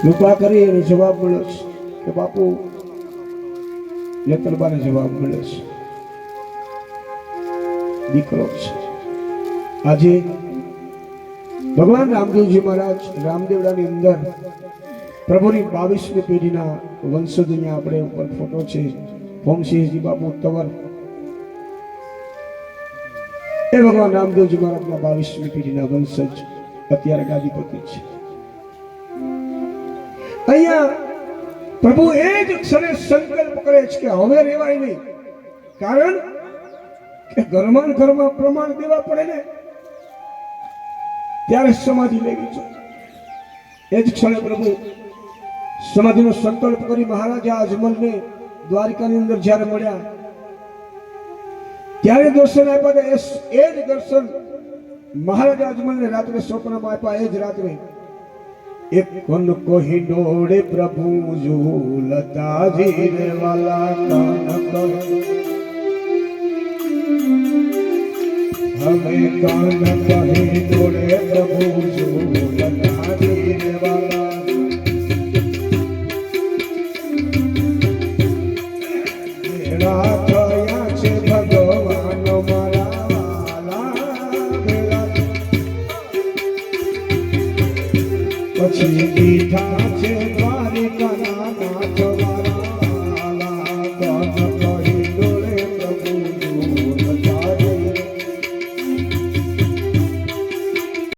કૃપા કરી અને જવાબ મળ્યો છે કે બાપુ નેતરબાને જવાબ મળ્યો છે, દીકરો છે. આજે ભગવાન રામદેવજી મહારાજ રામદેવડાની અંદર પ્રભુની 22મી પેઢીના વંશજ અહીંયા આપણે ઉપર ફોટો છે, ભોમસિંહજી બાપુ તવર, એ ભગવાન રામદેવજી મહારાજના 22મી પેઢીના વંશજ અત્યારે ગાદીપતિ છે. અહીંયા પ્રભુ એ જ ક્ષણે સંકલ્પ કરે છે કે હવે રેવાય નહીં, કારણ કે ઘરમાં પ્રમાણ દેવા પડે ને, ત્યારે સમાધિ લેવી છે. એ જ ક્ષણે પ્રભુ સમાધિનો સંકલ્પ કરી મહારાજા અજમલને દ્વારિકાની અંદર જ્યારે મળ્યા ત્યારે દર્શન આપ્યા. એ જ દર્શન મહારાજા અજમલને રાત્રે સ્વપ્નમાં આપ્યા. એ જ રાત્રે એક કોન કોહી ડોળે પ્રભુ ઝૂલતા જીરે વાલા કાન કહે, હવે કાન કહી ડોળે પ્રભુ ઝૂલતા જીરે વાલા, મેળા થયા છે ભગવાન મારા વાલા, પછી